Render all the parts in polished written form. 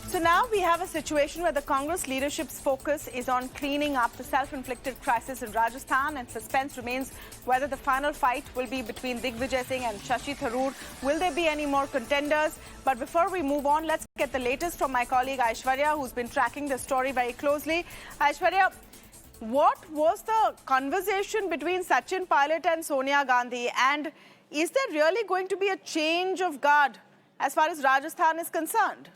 So now we have a situation where the Congress leadership's focus is on cleaning up the self-inflicted crisis in Rajasthan, and suspense remains whether the final fight will be between Digvijay Singh and Shashi Tharoor. Will there be any more contenders? But before we move on, let's get the latest from my colleague Aishwarya, who's been tracking the story very closely. Aishwarya, what was the conversation between Sachin Pilot and Sonia Gandhi, and is there really going to be a change of guard as far as Rajasthan is concerned?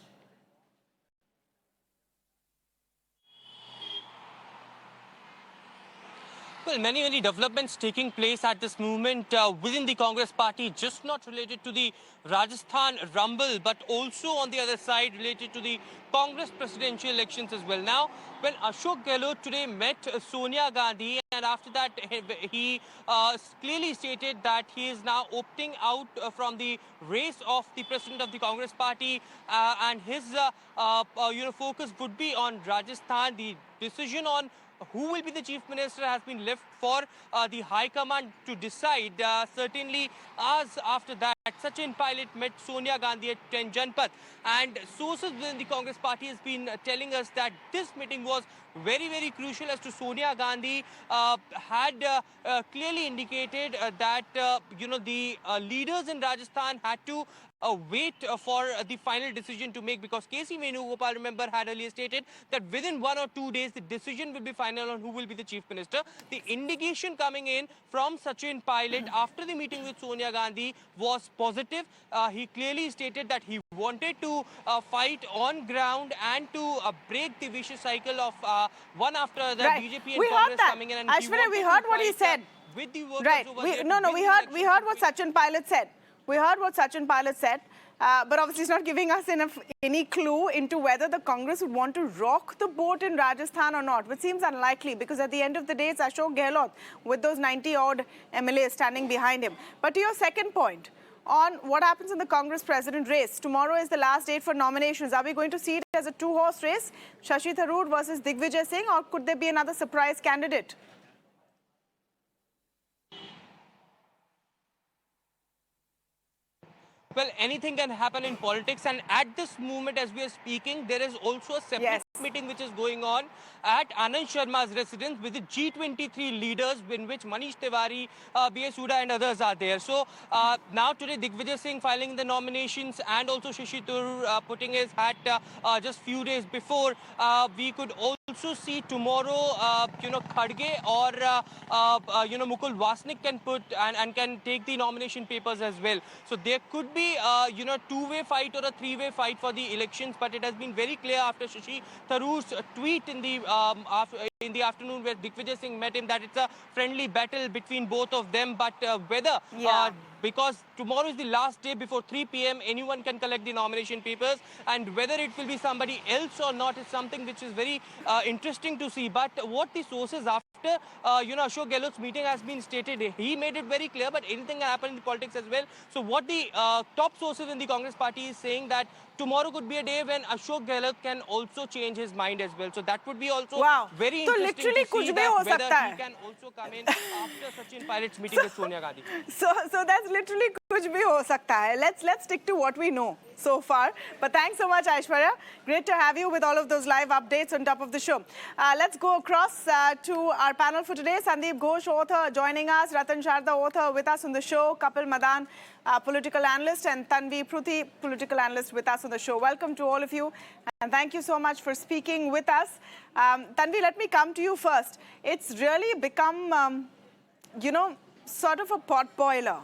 Well, many developments taking place at this moment within the Congress party, just not related to the Rajasthan rumble, but also on the other side related to the Congress presidential elections as well. Now, when Ashok Gehlot today met Sonia Gandhi, and after that he clearly stated that he is now opting out from the race of the president of the Congress party, and his focus would be on Rajasthan. The decision on who will be the chief minister has been left for the high command to decide. Certainly, hours after that, Sachin Pilot met Sonia Gandhi at 10 Janpath, and sources within the Congress party has been telling us that this meeting was very crucial as to Sonia Gandhi had clearly indicated that the leaders in Rajasthan had to wait for the final decision to make, because KC Venugopal, remember, had earlier stated that within 1 or 2 days the decision will be final on who will be the chief minister. The indication coming in from Sachin Pilot after the meeting with Sonia Gandhi was positive. He clearly stated that he wanted to fight on ground and to break the vicious cycle of one after the BJP and Congress coming in. And Aishwarya, we heard what he said. With the workers right. over We heard what Sachin Pilot said. We heard what Sachin Pilot said, but obviously it's not giving us any clue into whether the Congress would want to rock the boat in Rajasthan or not, which seems unlikely, because at the end of the day, it's Ashok Gehlot with those 90-odd MLAs standing behind him. But to your second point on what happens in the Congress president race, tomorrow is the last date for nominations. Are we going to see it as a two-horse race, Shashi Tharoor versus Digvijay Singh, or could there be another surprise candidate? Well, anything can happen in politics, and at this moment as we are speaking, there is also a separate meeting which is going on at Ratan Sharda's residence with the G23 leaders, in which Manish Tiwari, B.S. Huda and others are there. So now today Digvijay Singh filing the nominations, and also Shashi Tharoor putting his hat just few days before. We could also see tomorrow, Khadge or Mukul Wasnik can put and can take the nomination papers as well. So there could be two-way fight or a three-way fight for the elections, but it has been very clear after Shashi Tharoor's tweet in the afternoon where Digvijay Singh met him that it's a friendly battle between both of them. But whether because tomorrow is the last day before 3 p.m. anyone can collect the nomination papers, and whether it will be somebody else or not is something which is very interesting to see. But what the sources after Ashok Gehlot's meeting has been stated, he made it very clear, but anything can happen in the politics as well. So what the top sources in the Congress party is saying that tomorrow could be a day when Ashok Gehlot can also change his mind as well. So that would be also very interesting to see that whether he can also come in after Sachin Pilot's meeting with Sonia Gandhi. So that's literally kuch bhi ho sakta hai. Let's stick to what we know so far. But thanks so much, Aishwarya. Great to have you with all of those live updates on top of the show. Let's go across to our panel for today. Sandeep Ghosh, author, joining us. Ratan Sharda, author, with us on the show. Kapil Madan, political analyst, and Tanvi Pruthi, political analyst, with us on the show. Welcome to all of you, and thank you so much for speaking with us. Tanvi, let me come to you first. It's really become, sort of a pot boiler.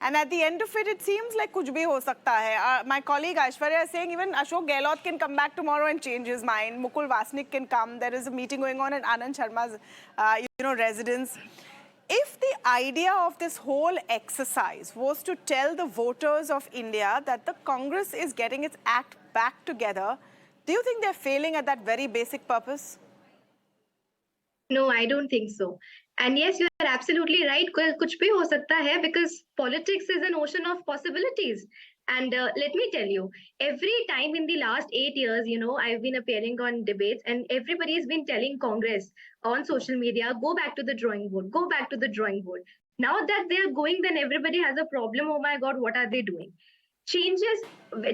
And at the end of it, it seems like kuch bhi ho sakta hai. My colleague Aishwarya is saying even Ashok Gehlot can come back tomorrow and change his mind. Mukul Wasnik can come. There is a meeting going on at Ratan Sharda's, residence. If the idea of this whole exercise was to tell the voters of India that the Congress is getting its act back together, do you think they're failing at that very basic purpose? No, I don't think so. And yes, you are absolutely right. Kuch bhi ho sakta hai, because politics is an ocean of possibilities. And let me tell you, every time in the last 8 years, I've been appearing on debates, and everybody's been telling Congress on social media, go back to the drawing board, go back to the drawing board. Now that they are going, then everybody has a problem. Oh my God, what are they doing? changes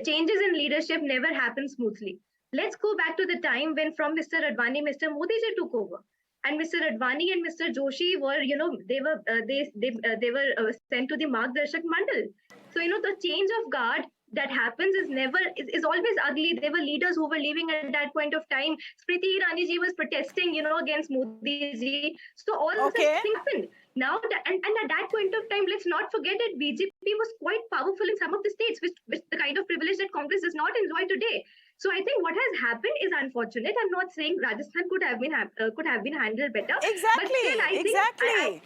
changes in leadership never happen smoothly. Let's go back to the time when from Mr. Advani, Mr. Modi ji took over, and Mr. Advani and Mr. Joshi were, they were sent to the Margdarshak Mandal. So the change of guard that happens is always ugly. There were leaders who were leaving at that point of time. Smriti Irani ji was protesting, against Modi ji. So all such Okay. things happened. Now, and at that point of time, let's not forget that BJP was quite powerful in some of the states, which the kind of privilege that Congress does not enjoy today. So I think what has happened is unfortunate. I'm not saying Rajasthan could have been handled better. Exactly. But still, I Exactly. think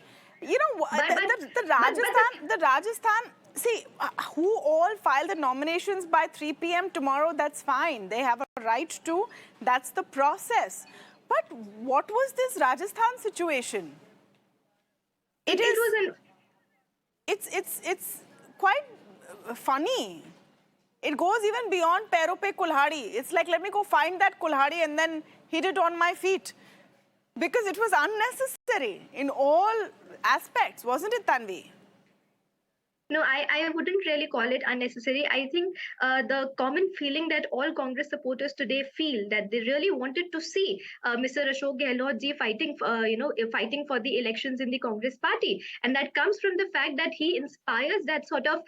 The Rajasthan. See, who all file the nominations by 3 p.m. tomorrow? That's fine. They have a right to. That's the process. But what was this Rajasthan situation? it was an It's quite funny. It goes even beyond Pero Pe Kulhadi. It's like, let me go find that Kulhadi and then hit it on my feet. Because it was unnecessary in all aspects, wasn't it, Tanvi? No, I wouldn't really call it unnecessary. I think the common feeling that all Congress supporters today feel that they really wanted to see Mr. Ashok Gehlot ji fighting, fighting for the elections in the Congress party, and that comes from the fact that he inspires that sort of,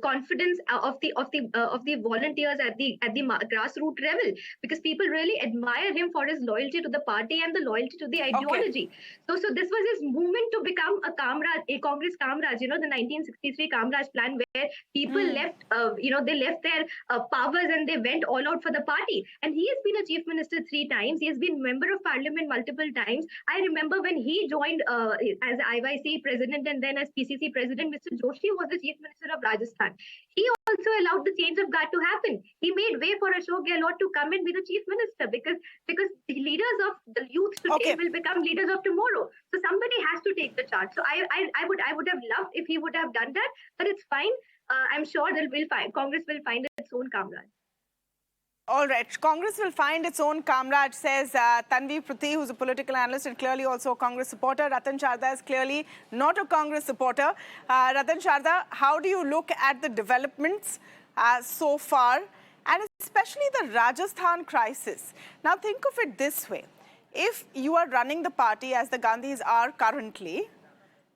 confidence of the volunteers at the grassroots level, because people really admire him for his loyalty to the party and the loyalty to the ideology. So this was his movement to become a Congress Kamraj, the 1963 Kamraj plan, where people left, they left their powers and they went all out for the party. And he has been a chief minister 3 times. He has been member of parliament multiple times. I remember when he joined as IYC president and then as PCC president, Mr. Joshi was the chief minister of Rajasthan. He also allowed the change of guard to happen. He made way for Ashok Gehlot to come and be the chief minister, because the leaders of the youth today will become leaders of tomorrow. So somebody has to take the charge. So I would have loved if he would have done that, but it's fine. I'm sure Congress will find its own Kamraj. All right. Congress will find its own Kamraj, says Tanvi Pruthi, who's a political analyst and clearly also a Congress supporter. Ratan Sharda is clearly not a Congress supporter. Ratan Sharda, how do you look at the developments so far, and especially the Rajasthan crisis? Now, think of it this way. If you are running the party as the Gandhis are currently,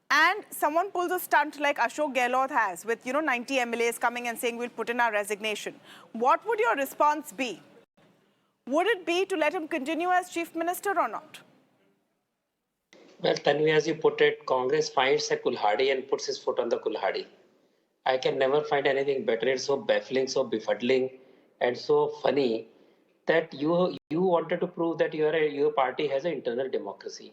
and someone pulls a stunt like Ashok Gehlot has with, 90 MLAs coming and saying we'll put in our resignation, what would your response be? Would it be to let him continue as chief minister or not? Well, Tanvi, as you put it, Congress finds a Kulhadi and puts his foot on the Kulhadi. I can never find anything better. It's so baffling, so befuddling, and so funny that you wanted to prove that your party has an internal democracy.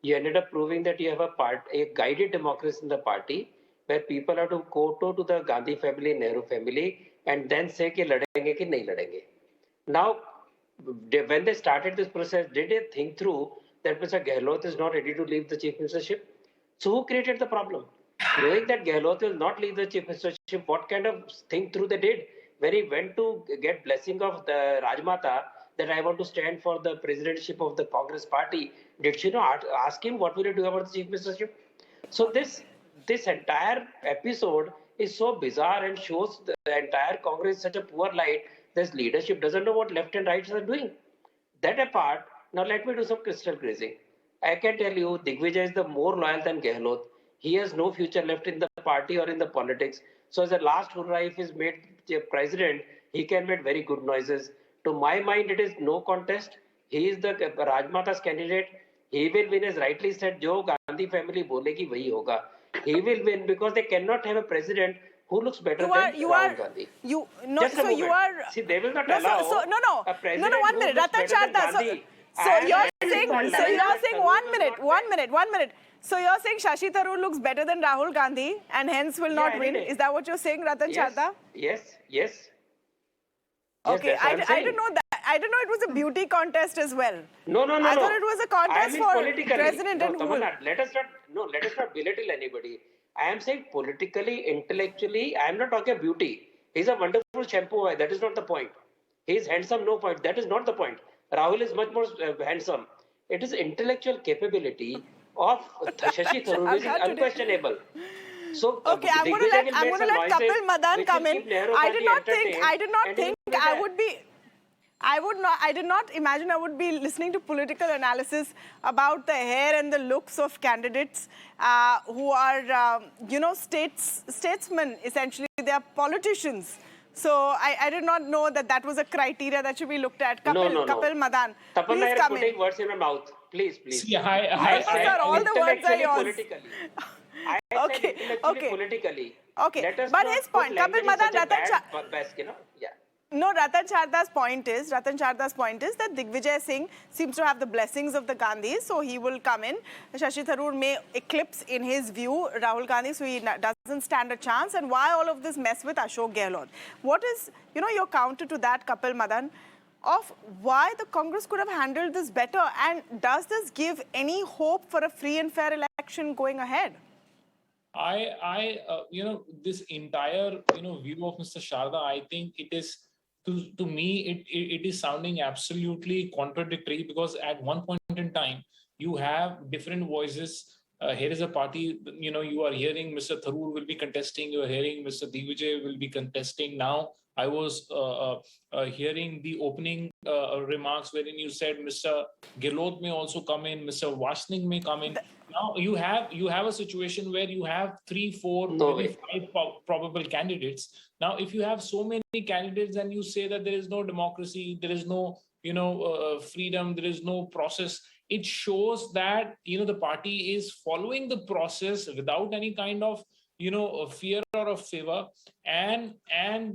You ended up proving that you have a guided democracy in the party, where people have to kowtow to the Gandhi family, Nehru family, and then say ki ladenge ki nahi ladenge. Now, when they started this process, did they think through that Mr. Gehlot is not ready to leave the chief ministership? So who created the problem? Knowing that Gehlot will not leave the chief ministership, what kind of think through they did? When he went to get blessing of the Rajmata, that I want to stand for the presidentship of the Congress party, did she not ask him what will you do about the chief ministership? So this entire episode is so bizarre and shows the entire Congress in such a poor light. This leadership doesn't know what left and right are doing. That apart, now let me do some crystal grazing. I can tell you, Digvijay is the more loyal than Gehlot. He has no future left in the party or in the politics. So as a last hurrah, if he's made president, he can make very good noises. To my mind, it is no contest. He is the Rajmata's candidate. He will win, as rightly said. Jo Gandhi family bolegi wahi hoga. He will win because they cannot have a president who looks better than Rahul Gandhi. See, they will not allow a president one minute, Ratan Sharda. So you're saying 1 minute. So you're saying Shashi Tharoor looks better than Rahul Gandhi and hence will not win. Is that what you're saying, Ratan Sharda? Yes. Okay, I didn't know that. I didn't know it was a beauty contest as well. No. I thought it was a contest for president and who. Let us not belittle anybody. I am saying politically, intellectually, I am not talking beauty. He's a wonderful shampoo guy. That is not the point. He is handsome, no point. That is not the point. Rahul is much more handsome. It is intellectual capability of Shashi Tharoor is unquestionable. So Okay, Digvijay will I'm make gonna some let noises Kapil Madan which come will in. keep Nehru Gandhi entertained, I did not and he think will be I there. would be. I did not imagine I would be listening to political analysis about the hair and the looks of candidates who are, statesmen, essentially. They are politicians. So I did not know that that was a criteria that should be looked at. No, no, no. Kapil Madan, Tapanna, please you're come in. putting words in my mouth. Please, See, please. I, I No, said sir, all the words are intellectually, yours. politically. I said Okay, intellectually, okay. politically. Okay, Let us but his not put point, Kapil language in Madan, such a bad basket, Yeah. No, Ratan Sharda's point is that Digvijay Singh seems to have the blessings of the Gandhis, so he will come in. Shashi Tharoor may eclipse, in his view, Rahul Gandhi, so he doesn't stand a chance. And why all of this mess with Ashok Gehlot? What is, your counter to that, Kapil Madan, of why the Congress could have handled this better? And does this give any hope for a free and fair election going ahead? This entire, view of Mr. Sharda, I think it is, to me, it is sounding absolutely contradictory, because at one point in time, you have different voices. Here is a party, you are hearing Mr. Tharoor will be contesting, you are hearing Mr. Digvijay will be contesting. Now, I was hearing the opening remarks wherein you said Mr. Gehlot may also come in, Mr. Vashning may come in. Now you have a situation where you have 3, 4, No maybe way. 5 probable candidates. Now, if you have so many candidates and you say that there is no democracy, there is no freedom, there is no process, it shows that the party is following the process without any kind of a fear or a favor, and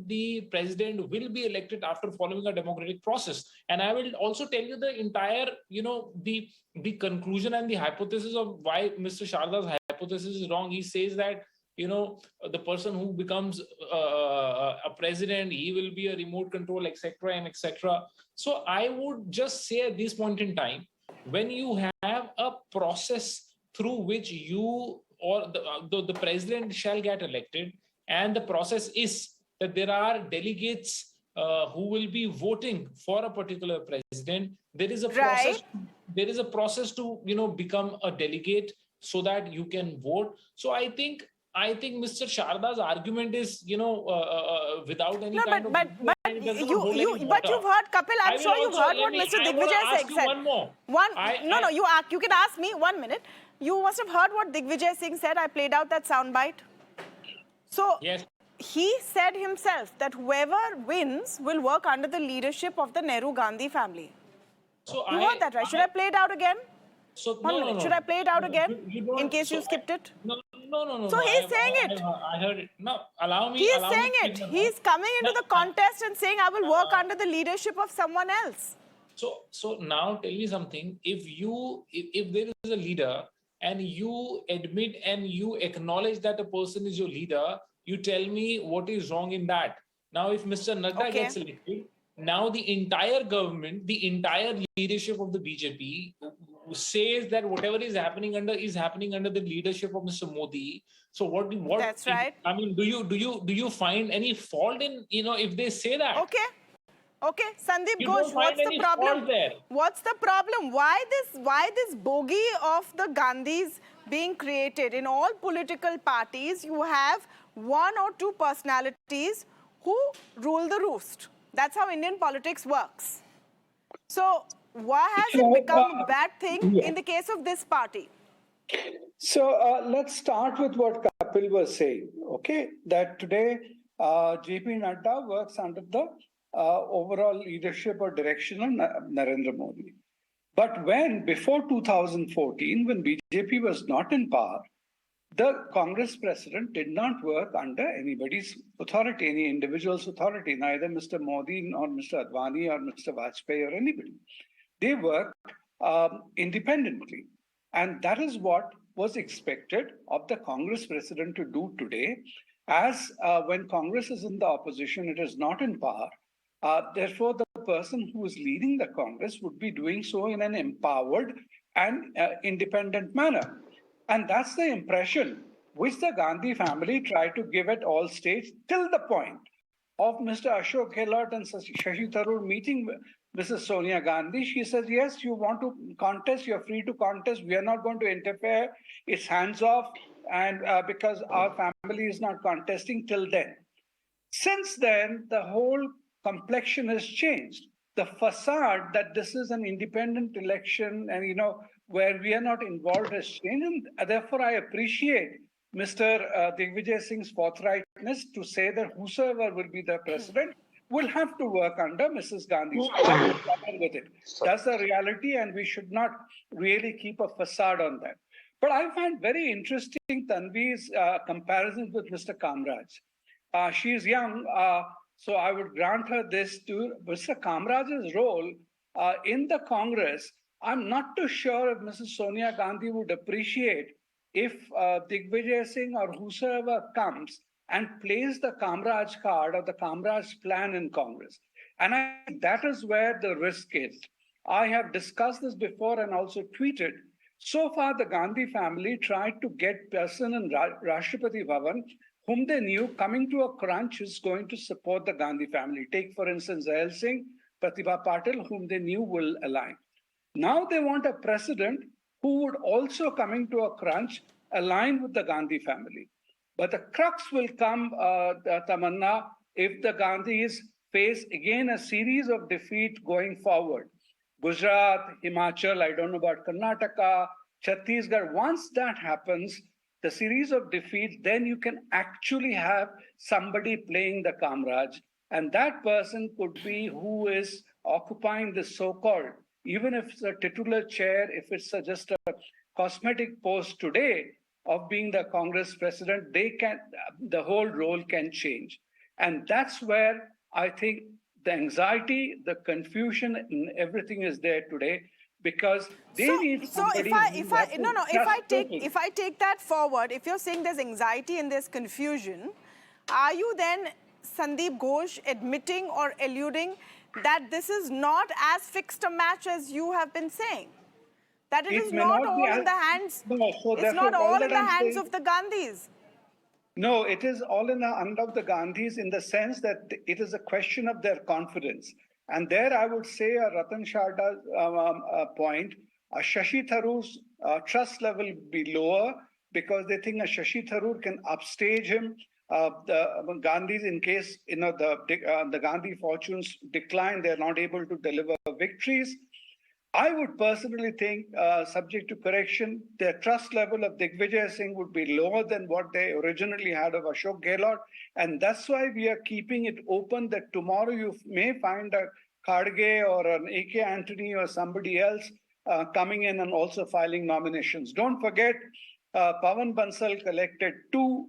the president will be elected after following a democratic process. And I will also tell you the entire the conclusion and the hypothesis of why Mr. Sharda's hypothesis is wrong. He says that the person who becomes a president, he will be a remote control, etc. and etc. So I would just say at this point in time, when you have a process through which you or the president shall get elected, and the process is that there are delegates who will be voting for a particular president, there is a process. Right. There is a process to become a delegate so that you can vote. So I think Mr. Sharda's argument is without any No, kind of, but and it does not hold any but water. you've heard, Kapil, I I'm will sure you've also heard what Mr. I want to Digvijay ask you said. one more. You can ask me 1 minute. You must have heard what Digvijay Singh said. I played out that soundbite. So Yes. he said himself that whoever wins will work under the leadership of the Nehru Gandhi family. So You heard that, right? Should I play it out again? So One minute. Should I play it out again don't, in case you skipped it? No. So he's saying it. I heard it. No, allow me. He's allow saying me it. He's coming into the contest and saying, I will work under the leadership of someone else. So now tell me something. If there is a leader and you admit and you acknowledge that a person is your leader, you tell me what is wrong in that. Now, if Mr. Nadda gets elected, now the entire government, the entire leadership of the BJP says that whatever is happening under the leadership of Mr. Modi. So what? That's right. I mean, do you find any fault in if they say that? Okay, Sandeep You Ghosh, don't find what's the any problem? fault there. What's the problem? Why this bogey of the Gandhis being created? In all political parties, you have 1 or 2 personalities who rule the roost. That's how Indian politics works. So why has it become a bad thing in the case of this party? So let's start with what Kapil was saying, okay? That today JP Nadda works under the overall leadership or direction of Narendra Modi. But before 2014, when BJP was not in power, the Congress president did not work under anybody's authority, any individual's authority, neither Mr. Modi nor Mr. Advani or Mr. Vajpayee or anybody. They worked independently. And that is what was expected of the Congress president to do today, as when Congress is in the opposition, it is not in power. Therefore, the person who is leading the Congress would be doing so in an empowered and independent manner. And that's the impression which the Gandhi family tried to give at all stages, till the point of Mr. Ashok Gehlot and Shashi Tharoor meeting Mrs. Sonia Gandhi. She says, yes, you want to contest, you're free to contest. We are not going to interfere. It's hands off. and because our family is not contesting till then. Since then, the whole complexion has changed. The facade that this is an independent election and, where we are not involved has changed. And therefore, I appreciate Mr. Digvijay Singh's forthrightness to say that whosoever will be the president will have to work under Mrs. Gandhi's. I will cover with it. That's the reality, and we should not really keep a facade on that. But I find very interesting Tanvi's comparisons with Mr. Kamraj. She is young, so I would grant her this to Mr. Kamraj's role in the Congress. I'm not too sure if Mrs. Sonia Gandhi would appreciate if Digvijay Singh or whosoever comes and plays the Kamraj card or the Kamraj plan in Congress. And I think that is where the risk is. I have discussed this before and also tweeted. So far, the Gandhi family tried to get person in Rashtrapati Bhavan whom they knew coming to a crunch is going to support the Gandhi family. Take, for instance, Zahel Singh, Pratibha Patil, whom they knew will align. Now they want a president who would also, coming to a crunch, align with the Gandhi family. But the crux will come, Tamanna, if the Gandhis face again a series of defeat going forward. Gujarat, Himachal, I don't know about Karnataka, Chhattisgarh. Once that happens, the series of defeats, then you can actually have somebody playing the Kamraj. And that person could be who is occupying the so-called, even if it's a titular chair, if it's just a cosmetic post today of being the Congress president, the whole role can change. And that's where I think the anxiety, the confusion, and everything is there today. Because they need somebody. If I take that forward, if you're saying there's anxiety and there's confusion, are you then, Sandeep Ghosh, admitting or alluding that this is not as fixed a match as you have been saying? That it is not all in the hands. It's not all in the hands of the Gandhis. No, it is all in the hand of the Gandhis in the sense that it is a question of their confidence. And there I would say a Ratan Sharda point, a Shashi Tharoor's trust level will be lower because they think a Shashi Tharoor can upstage him. The Gandhis, in case the Gandhi fortunes decline, they're not able to deliver victories. I would personally think, subject to correction, their trust level of Digvijay Singh would be lower than what they originally had of Ashok Gehlot. And that's why we are keeping it open that tomorrow you may find a Kharge or an A.K. Antony or somebody else coming in and also filing nominations. Don't forget, Pawan Bansal collected 2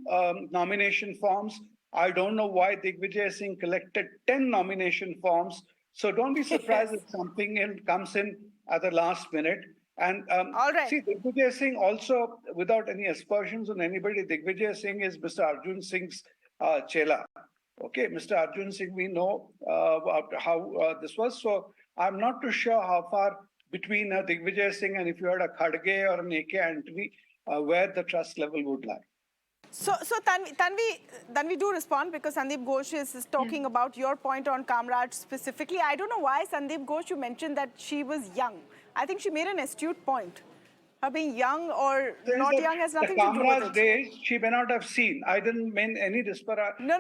nomination forms. I don't know why Digvijay Singh collected 10 nomination forms. So don't be surprised if something comes in at the last minute. And all right. See, Digvijay Singh also, without any aspersions on anybody, Digvijay Singh is Mr. Arjun Singh's chela. Okay, Mr. Arjun Singh, we know how this was. So I'm not too sure how far between Digvijay Singh and if you had a Kharge or an A.K. Antony, where the trust level would lie. So Tanvi, do respond, because Sandeep Ghosh is talking about your point on Kamraj specifically. I don't know why, Sandeep Ghosh, you mentioned that she was young. I think she made an astute point. Her being young or not young has nothing to do with it. The Kamraj days, she may not have seen. I didn't mean any disparate. No,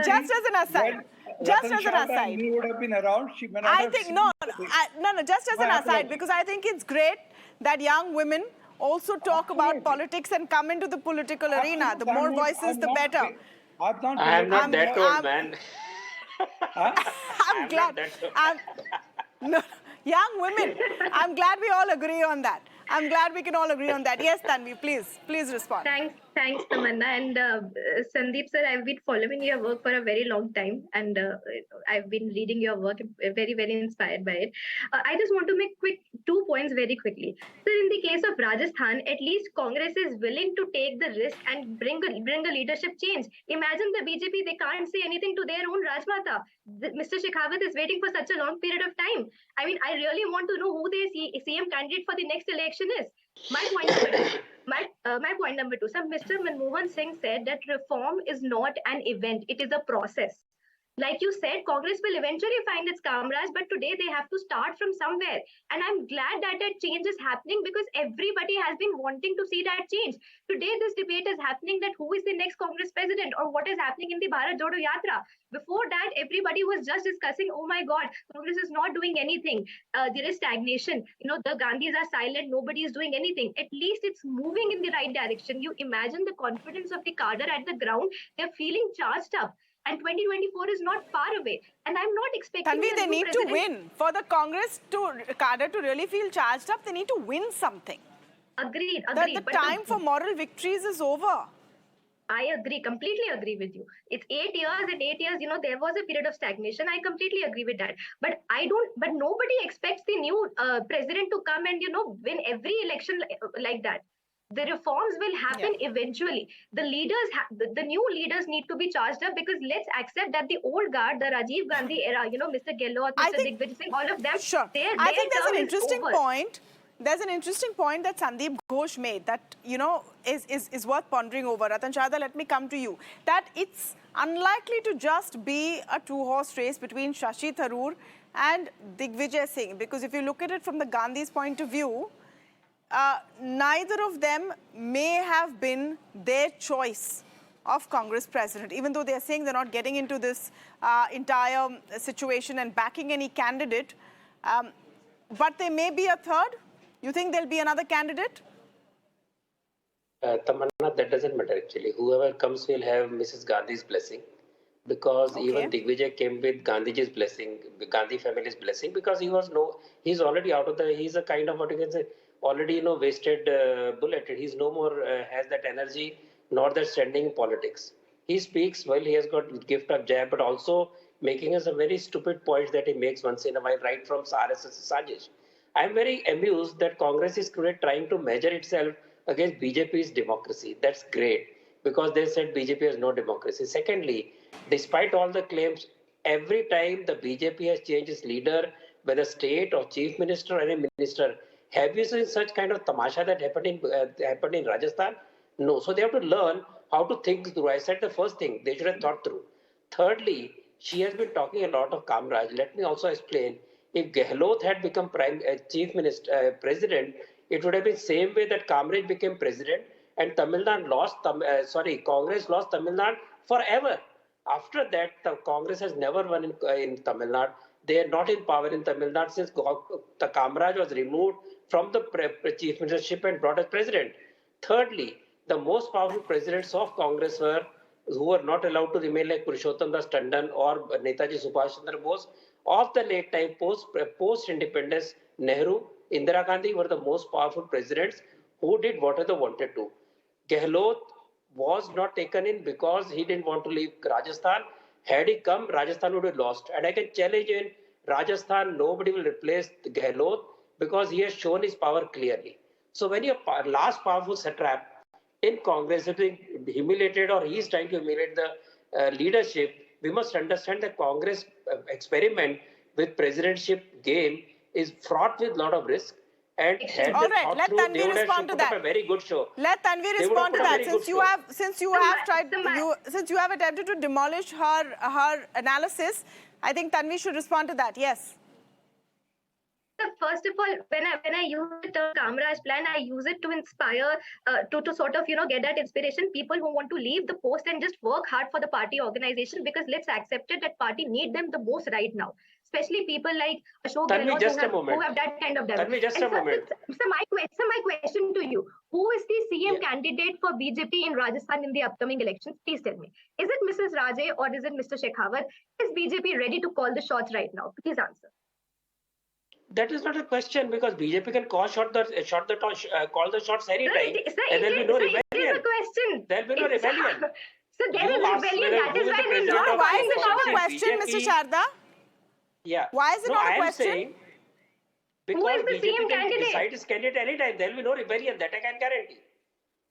just as an aside. Just as an aside. He would have been around. She may not have seen. Just as an aside, because I think it's great that young women also talk about politics and come into the political arena. The more voices, the better. I'm not that old, man. I'm glad. Young women. I'm glad we all agree on that. I'm glad we can all agree on that. Yes, Tanvi, please respond. Thanks, Tamanna. And Sandeep sir, I've been following your work for a very long time, and I've been reading your work, very, very inspired by it. I just want to make 2 points very quickly. So in the case of Rajasthan, at least Congress is willing to take the risk and bring a leadership change. Imagine the BJP, they can't say anything to their own Rajmata. Mr. Shekhawat is waiting for such a long period of time. I mean, I really want to know who their CM candidate for the next election is. My point number 2. So Mr. Manmohan Singh said that reform is not an event, it is a process. Like you said, Congress will eventually find its Kamraj, but today they have to start from somewhere. And I'm glad that that change is happening because everybody has been wanting to see that change. Today, this debate is happening that who is the next Congress president or what is happening in the Bharat Jodo Yatra. Before that, everybody was just discussing, oh my God, Congress is not doing anything. There is stagnation. The Gandhis are silent. Nobody is doing anything. At least it's moving in the right direction. You imagine the confidence of the cadre at the ground. They're feeling charged up. And 2024 is not far away. And I'm not expecting Tanvi, they need to president... win. For the Congress cadre to really feel charged up, they need to win something. Agreed. The time for moral victories is over. I agree, completely agree with you. It's 8 years, and 8 years, there was a period of stagnation. I completely agree with that. But nobody expects the new president to come and, win every election like that. The reforms will happen eventually. The leaders, the new leaders need to be charged up because let's accept that the old guard, the Rajiv Gandhi era, Mr. Gehlot, Mr. Digvijay Singh, all of them. Sure. I think there's an interesting point. There's an interesting point that Sandeep Ghosh made that, is worth pondering over. Ratan Sharda, let me come to you. That it's unlikely to just be a two-horse race between Shashi Tharoor and Digvijay Singh. Because if you look at it from the Gandhi's point of view, neither of them may have been their choice of Congress president, even though they're saying they're not getting into this entire situation and backing any candidate. But there may be a third. You think there'll be another candidate? Tamanna, that doesn't matter actually. Whoever comes will have Mrs. Gandhi's blessing, because even Digvijay came with Gandhiji's blessing, Gandhi family's blessing, because he's already out of he's a kind of what you can say, already wasted bullet. He's no more has that energy nor that standing in politics. He speaks well. He has got gift of jab, but also making us a very stupid points that he makes once in a while, right from RSS Sajish. I am very amused that Congress is today trying to measure itself against BJP's democracy. That's great, because they said BJP has no democracy. Secondly, despite all the claims, every time the BJP has changed its leader, whether state or chief minister or any minister, have you seen such kind of tamasha that happened in Rajasthan? No. So they have to learn how to think through. I said the first thing, they should have thought through. Thirdly, she has been talking a lot of Kamraj. Let me also explain. If Gehlot had become chief minister, president, it would have been same way that Kamraj became president and Congress lost Tamil Nadu forever. After that, the Congress has never won in Tamil Nadu. They are not in power in Tamil Nadu since the Kamraj was removed from the chief ministership and brought as president. Thirdly, the most powerful presidents of Congress who were not allowed to remain like Purushottam Das Tandon or Netaji Subhash Chandra Bose. Of the late time post-independence, Nehru, Indira Gandhi were the most powerful presidents who did whatever they wanted to. Gehlot was not taken in because he didn't want to leave Rajasthan. Had he come, Rajasthan would have lost. And I can challenge in Rajasthan, nobody will replace Gehlot because he has shown his power clearly. So when your last powerful satrap in Congress is being humiliated or he is trying to humiliate the leadership, we must understand that Congress experiment with presidentship game is fraught with a lot of risk. And all right, let Tanvi respond to that. A very good show. Let Tanvi respond to that. Since you have attempted to demolish her analysis, I think Tanvi should respond to that. Yes. First of all, when I use the term Kamraj plan, I use it to inspire, to sort of, get that inspiration. People who want to leave the post and just work hard for the party organization, because let's accept it that party need them the most right now. Especially people like Ashok Gehlot who have that kind of depth. So my question to you, who is the CM candidate for BJP in Rajasthan in the upcoming elections? Please tell me. Is it Mrs. Raje or is it Mr. Shekhawat? Is BJP ready to call the shots right now? Please answer. That is not a question, because BJP can call the shots anytime, and there will be no rebellion. It is a question. There will be no rebellion. So there is rebellion. That is why we know. Why is it not a question, Mr. Sharda? Yeah. Why is it not a question? Saying, because BJP can decide its candidate anytime. There will be no rebellion. That I can guarantee.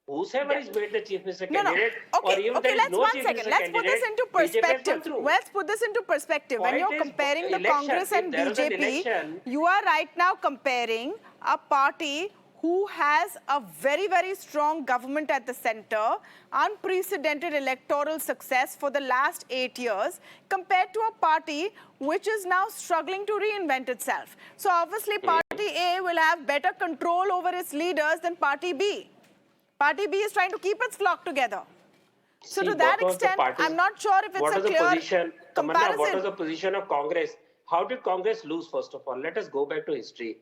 Whosoever is made the chief minister candidate, or even there is no chief minister candidate, put this into perspective. Let's put this into perspective. When you're comparing the Congress and BJP, you are right now comparing a party who has a very, very strong government at the center, unprecedented electoral success for the last 8 years, compared to a party which is now struggling to reinvent itself. So obviously Party A will have better control over its leaders than Party B. Party B is trying to keep its flock together. So See, to that what was the extent, party's- I'm not sure if it's what a was the clear position, Tamanna, comparison. what was the position of Congress? How did Congress lose, first of all? Let us go back to history.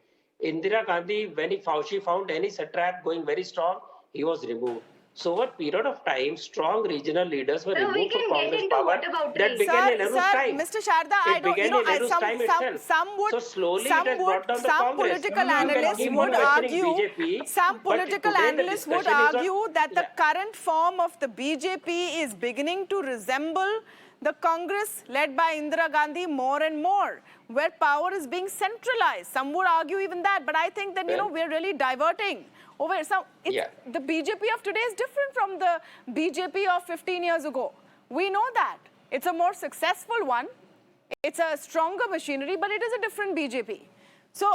Indira Gandhi, when she found any satrap going very strong, he was removed. So over a period of time, strong regional leaders were Sir, we removed from can get Congress into power. whataboutery. That began in Nehru's time. Mr. Sharda, I It don't, began in Nehru's time itself. some would, So slowly it has brought down the some Congress. political You can analysts keep would on questioning argue, BJP, some but political today the analysts would discussion is on- argue that the Yeah. current form of the BJP is beginning to resemble the Congress led by Indira Gandhi more and more, where power is being centralized. Some would argue even that, but I think that, we're really diverting over. So the BJP of today is different from the BJP of 15 years ago. We know that. It's a more successful one. It's a stronger machinery, but it is a different BJP. So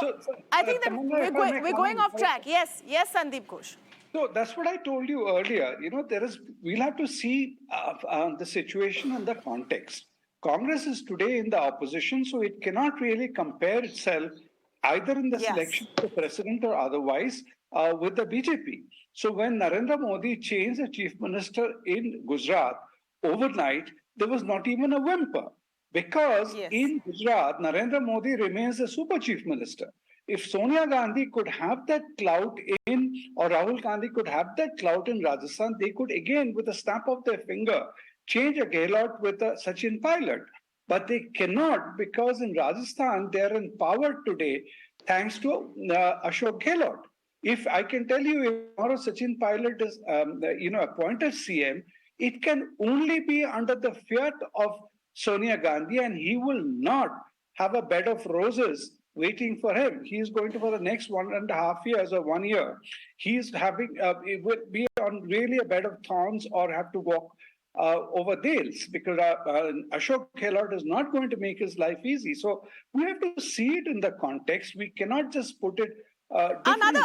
I think that Tamanna, we're going off track. Yes, Sandeep Ghosh. So that's what I told you earlier. We'll have to see the situation and the context. Congress is today in the opposition, so it cannot really compare itself either in the selection of the president or otherwise with the BJP. So when Narendra Modi changed the chief minister in Gujarat overnight, there was not even a whimper. Because in Gujarat, Narendra Modi remains the super chief minister. If Sonia Gandhi could have that clout or Rahul Gandhi could have that clout in Rajasthan, they could again, with a snap of their finger, change a Gehlot with a Sachin Pilot. But they cannot, because in Rajasthan, they are in power today, thanks to Ashok Gehlot. If I can tell you, if tomorrow Sachin Pilot is appointed CM, it can only be under the fiat of Sonia Gandhi, and he will not have a bed of roses waiting for him. He is going to, for the next 1.5 years or 1 year, he's having, it would be on really a bed of thorns or have to walk over dales, because Ashok Gehlot is not going to make his life easy. So we have to see it in the context. We cannot just put it another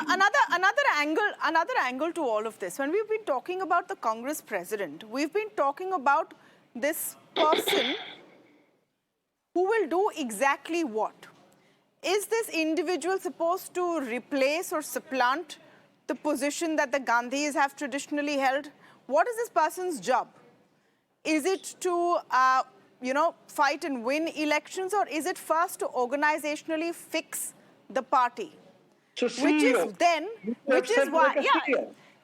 angle to all of this. When we've been talking about the Congress president, we've been talking about this person who will do exactly what? Is this individual supposed to replace or supplant the position that the Gandhis have traditionally held? What is this person's job? Is it to, fight and win elections, or is it first to organizationally fix the party? So which is why,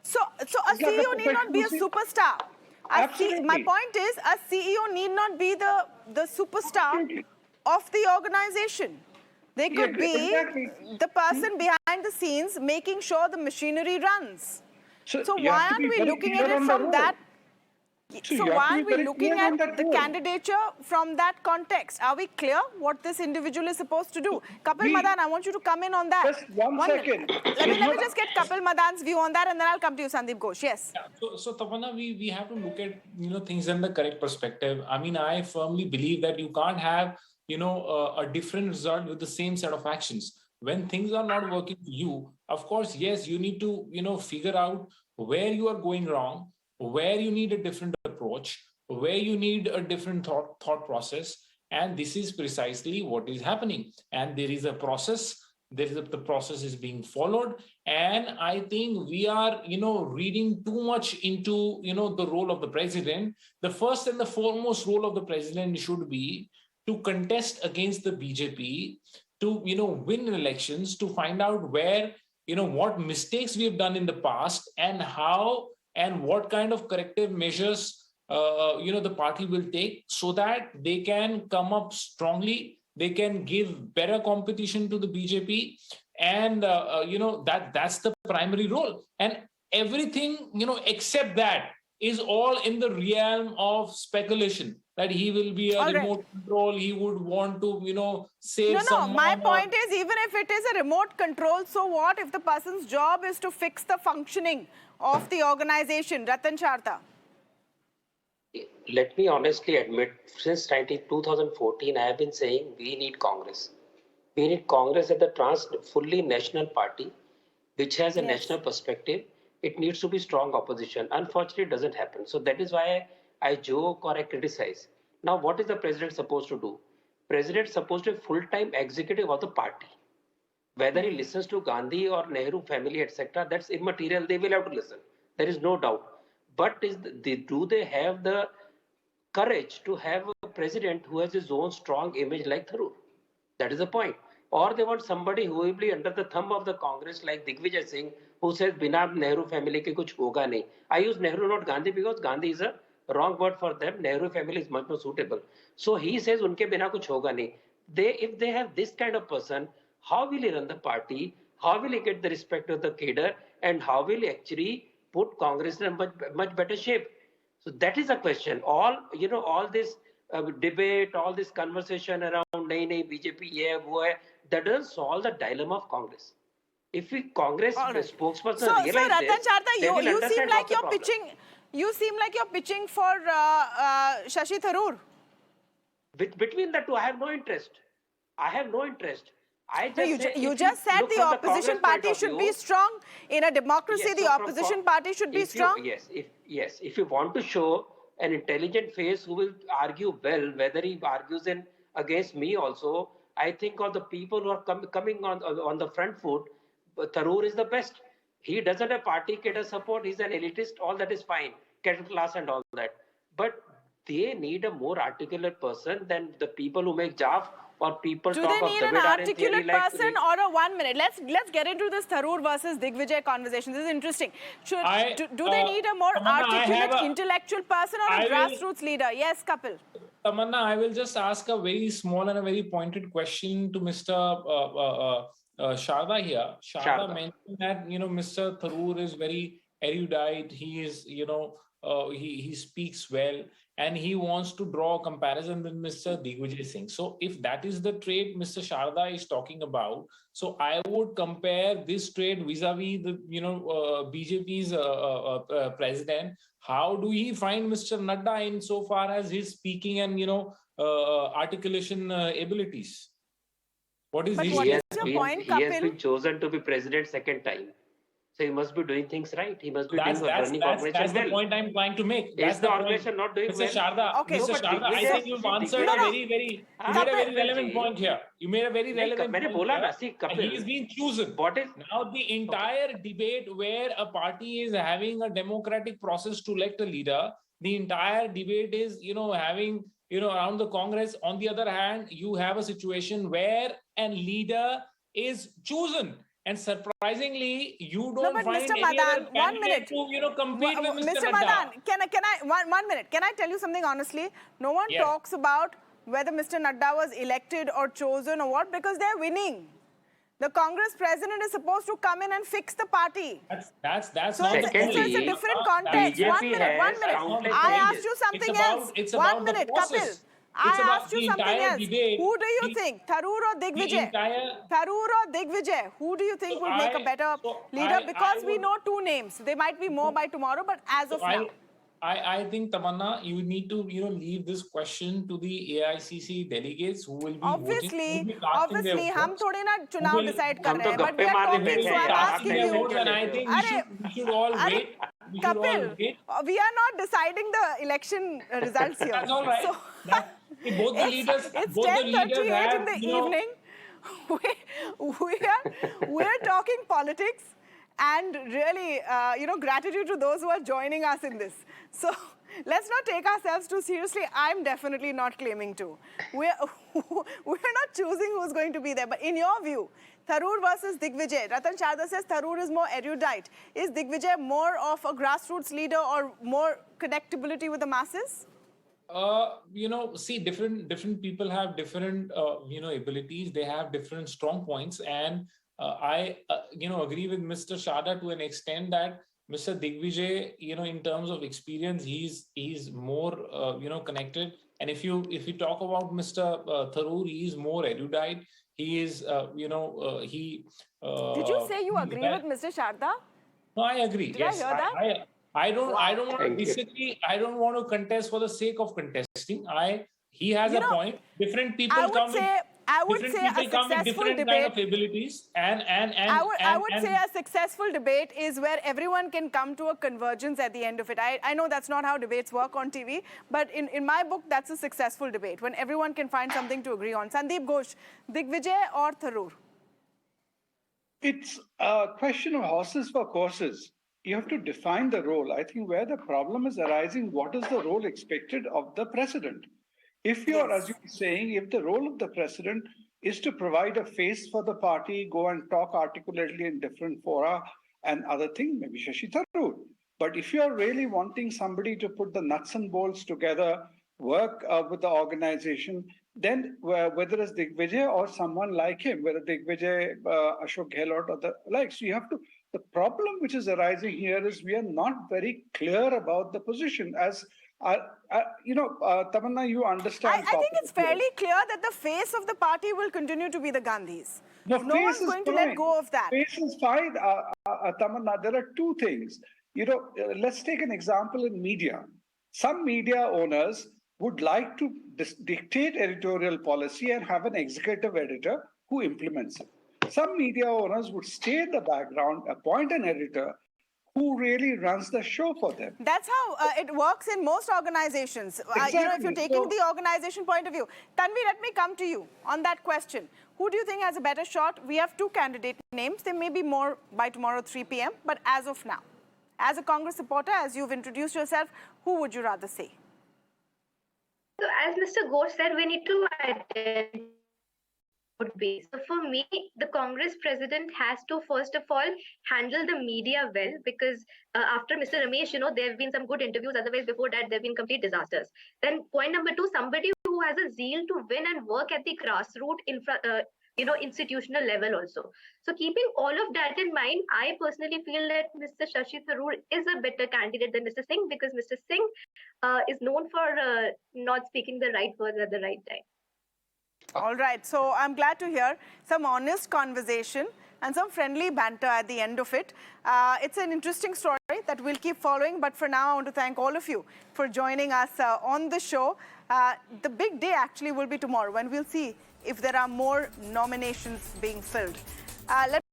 So a CEO need not be a superstar. My point is, a CEO need not be the superstar of the organization. They could be the person behind the scenes making sure the machinery runs. So why aren't we looking at it from that? So why aren't we looking at the candidature from that context? Are we clear what this individual is supposed to do? Kapil Madan, I want you to come in on that. Just one second. Let me just get Kapil Madan's view on that, and then I'll come to you, Sandeep Ghosh. Yes. Yeah. So Tamanna, we have to look at things in the correct perspective. I mean, I firmly believe that you can't have a different result with the same set of actions. When things are not working for you, of course, yes, you need to figure out where you are going wrong, where you need a different approach, where you need a different thought process. And this is precisely what is happening. And there is a process. The process is being followed. And I think we are, reading too much into, the role of the president. The first and the foremost role of the president should be to contest against the BJP, to, win elections, to find out where, what mistakes we have done in the past and how and what kind of corrective measures, the party will take so that they can come up strongly, they can give better competition to the BJP. And, that's the primary role. And everything, except that is all in the realm of speculation, that he will be a remote control, he would want to, save someone. My point is, even if it is a remote control, so what if the person's job is to fix the functioning of the organization? Ratan Sharda. Let me honestly admit, since 2014, I have been saying we need Congress. We need Congress as the fully national party, which has a Yes. national perspective, it needs to be strong opposition. Unfortunately, it doesn't happen. So that is why I joke or I criticize. Now, what is the president supposed to do? President is supposed to be full-time executive of the party. Whether he listens to Gandhi or Nehru family, etc., that's immaterial. They will have to listen. There is no doubt. But do they have the courage to have a president who has his own strong image like Tharoor? That is the point. Or they want somebody who will be under the thumb of the Congress like Digvijay Singh, who says, Bina Nehru family ke kuch hoga nahi. I use Nehru, not Gandhi, because Gandhi is a wrong word for them. Nehru family is much more suitable. So he says, unke bina kuch hoga nahi. If they have this kind of person, how will he run the party? How will he get the respect of the cadre? And how will he actually put Congress in a much better shape? So that is the question. All this debate, all this conversation around nahi BJP ye hai, wo hai, that doesn't solve the dilemma of Congress. If we Congress spokesperson So realize Ratan this, Sharda, they will you seem understand like what's the you're problem. pitching. You seem like you're pitching for Shashi Tharoor. Between the two, I have no interest. I have no interest. I No, just say you if just said look the from opposition Congress point party of should view, be strong. In a democracy, yes, the so opposition party should be strong. If you want to show an intelligent face who will argue well, whether he argues against me also, I think of the people who are coming on the front foot, Tharoor is the best. He doesn't have party cadre support. He's an elitist. All that is fine, cadre class and all that. But they need a more articulate person than the people who make jaff or people Do talk they of need an Dravidar in theory articulate like. person or a 1 minute? Let's get into this Tharoor versus Digvijay conversation. This is interesting. Do they need a more Tamanna, articulate, intellectual person or a grassroots leader? Yes, Kapil. Tamanna, I will just ask a very small and a very pointed question to Mr. Sharda here. Sharda mentioned that Mr. Tharoor is very erudite. He is he speaks well, and he wants to draw a comparison with Mr. Digvijay Singh. So if that is the trait Mr. Sharda is talking about, so I would compare this trait vis-a-vis the BJP's president. How do he find Mr. Nadda in so far as his speaking and articulation abilities? What is But his what is your He point, has Kapil? been chosen to be president second time. So he must be doing things right. He must be running organization that's well. the point I'm trying to make. Is the organization not doing Mr. well? Sharda, Okay. Mr. No, but Sharda, I Digvijay- think you've answered No, a no. you made a very relevant point here. You made a very relevant मैंने point बोला here. ना, see, Kapil, He's been chosen. what is- Now the entire debate where a party is having a democratic process to elect a leader, the entire debate is, having, around the Congress. On the other hand, you have a situation where a leader is chosen. And surprisingly, you don't but find Mr. any Madan, other 1 minute. candidate to compete with Mr. Mr. Nadda. Madan, can I 1 minute? Can I tell you something honestly? No one Yes. talks about whether Mr. Nadda was elected or chosen or what, because they're winning. The Congress president is supposed to come in and fix the party. That's So not it's a different context. BJP 1 minute, 1 has minute. countless I changes. asked you something It's about- else. it's 1 about the minute, process. Kapil. It's I about asked you the something entire else. debate. Who do you think, Tharoor or Digvijay? Tharoor or Digvijay? Who do you think So would make a better leader? Because we would- know two names. There might be more by tomorrow, but as of now. I think, Tamanna, you need to leave this question to the AICC delegates who will be Obviously, casting their हम votes. थोड़े ना चुनाव decide कर हम रहे तो हैं, but we गप्पे are मारने talking, बैठे so हैं I'm यार, आप asking Casting their you. votes, and I think we should all wait. We should all Kapil, wait. we are not deciding the election results here. That's all right. So, Both the leaders, it's both the leaders 10:38 have, in the evening. We're talking politics, and really, gratitude to those who are joining us in this. So let's not take ourselves too seriously. I'm definitely not claiming to. We're not choosing who's going to be there. But in your view, Tharoor versus Digvijay, Ratan Sharda says Tharoor is more erudite. Is Digvijay more of a grassroots leader or more connectability with the masses? See, different people have different, abilities. They have different strong points, and I, agree with Mr. Sharda to an extent that Mr. Digvijay, in terms of experience, he's more, connected. And if you talk about Mr. Tharoor, he is more erudite. He is, he. Did you say you agree with Mr. Sharda? No, I agree. Did I hear that? I don't want to Thank you. disagree. I don't want to contest for the sake of contesting. He has a point. Different people I would come say I would different say a people come with successful different debate. kind of abilities, and I would say a successful debate is where everyone can come to a convergence at the end of it. I know that's not how debates work on TV, but in my book, that's a successful debate, when everyone can find something to agree on. Sandeep Ghosh, Digvijay or Tharoor? It's a question of horses for courses. You have to define the role. I think where the problem is arising, what is the role expected of the president? If you're, Yes. as you were saying, if the role of the president is to provide a face for the party, go and talk articulately in different fora and other things, maybe Shashi Tharoor. But if you're really wanting somebody to put the nuts and bolts together, work with the organization, then whether it's Digvijay or someone like him, whether Digvijay, Ashok Gehlot or the likes, you have to. The problem which is arising here is we are not very clear about the position. As Tamanna, you understand. I think it's fairly clear that the face of the party will continue to be the Gandhis. No, No one's going to let go of that. Face is fine, Tamanna. There are two things. Let's take an example in media. Some media owners would like to dictate editorial policy and have an executive editor who implements it. Some media owners would stay in the background, appoint an editor who really runs the show for them. That's how it works in most organizations. Exactly. If you're taking the organization point of view. Tanvi, let me come to you on that question. Who do you think has a better shot? We have two candidate names. There may be more by tomorrow 3 p.m. But as of now, as a Congress supporter, as you've introduced yourself, who would you rather say? So as Mr. Ghosh said, we need to identify. So for me, the Congress president has to first of all handle the media well, because after Mr. Ramesh, there have been some good interviews. Otherwise, before that, there have been complete disasters. Then point number two, somebody who has a zeal to win and work at the grassroots institutional level also. So keeping all of that in mind, I personally feel that Mr. Shashi Tharoor is a better candidate than Mr. Singh, because Mr. Singh is known for not speaking the right words at the right time. All right. So I'm glad to hear some honest conversation and some friendly banter at the end of it. It's an interesting story that we'll keep following. But for now, I want to thank all of you for joining us on the show. The big day actually will be tomorrow, when we'll see if there are more nominations being filled.